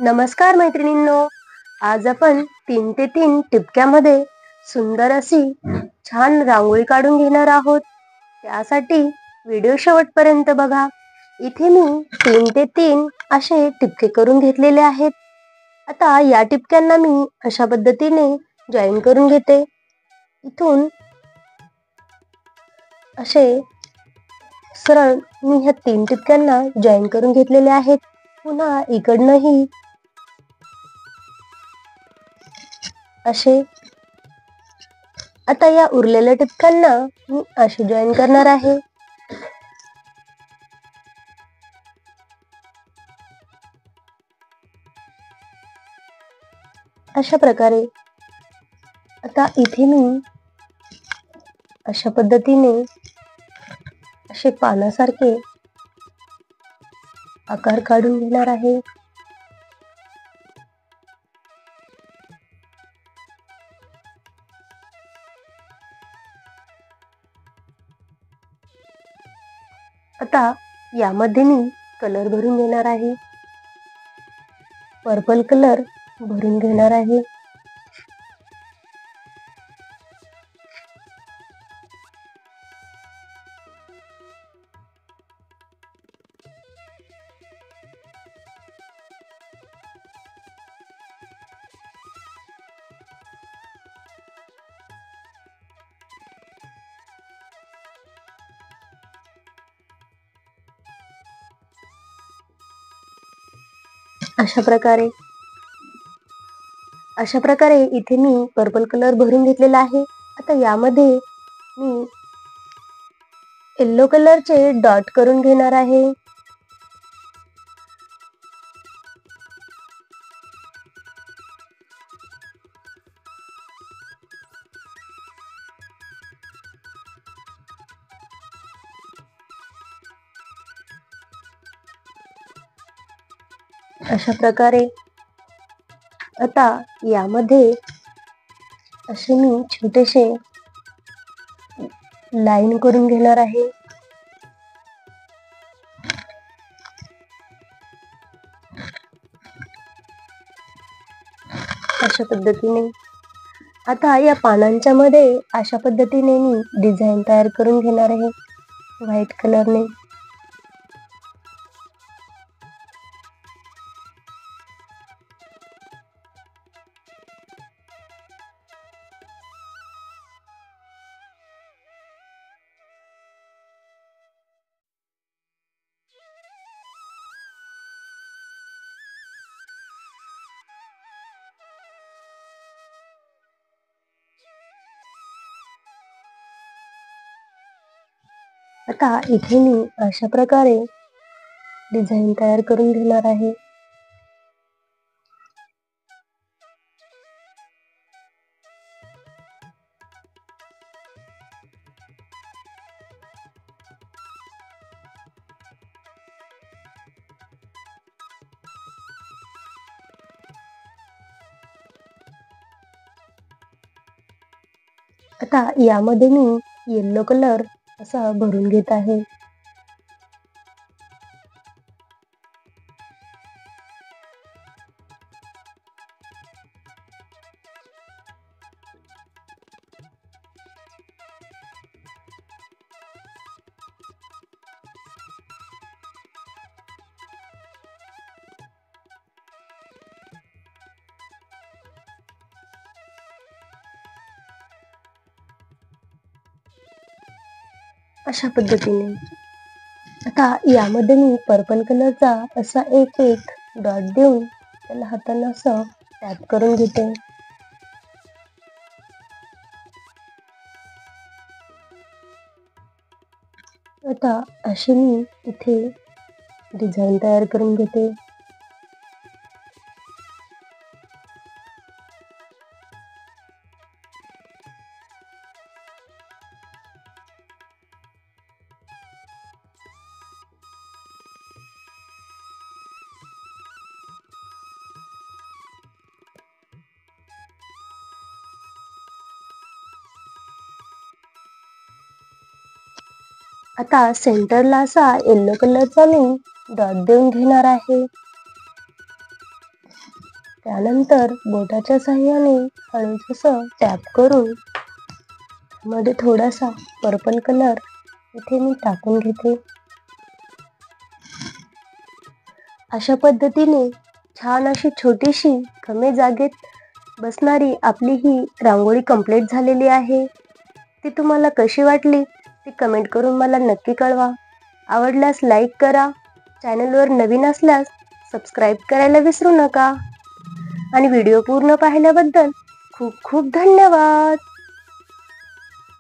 नमस्कार मैत्रिणींनो, आज आपण 3 ते 3 टिपक्यामध्ये सुंदर अशी छान रांगोळी काढून घेणार आहोत. त्यासाठी व्हिडिओ शेवटपर्यंत बघा. इथे मी 3 ते 3 असे टिपके करून घेतलेले आहेत. आता या टिपक्यांना मी अशा पद्धतीने जॉईन करून घेते. इथून असे सरळ मी ह्या 3 टिपक्यांना जॉईन करून घेतलेले आहेत. पुन्हा इकडनंही असे. आता या उरलेल्या टिपक्यांना मी असे जॉईन करणार आहे. अशा प्रकारे आता इथे मी अशा पद्धतीने असे पानासारखे आकार काढून घेणार आहे. आता यामध्ये मी कलर भरून घेणार आहे. पर्पल कलर भरून घेणार आहे. अशा प्रकारे इथे मी पर्पल कलर भरून घेतलेला आहे. आता यामध्ये मी येलो कलरचे डॉट करून घेणार आहे. अशा प्रकारे आता यामध्ये असे मी छोटेसे लाईन करून घेणार आहे. अशा पद्धतीने आता या पानांच्या मध्ये अशा पद्धतीने मी डिझाईन तयार करून घेणार आहे व्हाईट कलरने. आता इथे मी अशा प्रकारे डिझाईन तयार करून घेणार आहे. आता यामध्ये मी येलो कलर असा भरून घेत आहे. अशा पद्धतीने आता यामध्ये मी पर्पल कलरचा असा एक डॉट देऊन त्याला हाताने असं टॅप करून घेते. आता अशी मी इथे डिझाईन तयार करून घेते. आता सेंटरला असा येलो कलरचा मी डॉट देऊन घेणार आहे. त्यानंतर बोटाच्या साहाय्याने हळूच असं टॅप करून मध्ये थोडासा पर्पल कलर इथे मी टाकून घेते. अशा पद्धतीने छान अशी छोटीशी कमी जागेत बसणारी आपली ही रांगोळी कंप्लीट झालेली आहे. ती तुम्हाला कशी वाटली ती कमेंट करून मला नक्की कळवा. आवडल्यास लाईक करा. चॅनलवर नवीन असल्यास सबस्क्राईब करायला विसरू नका. आणि व्हिडिओ पूर्ण पाहिल्याबद्दल खूप खूप धन्यवाद.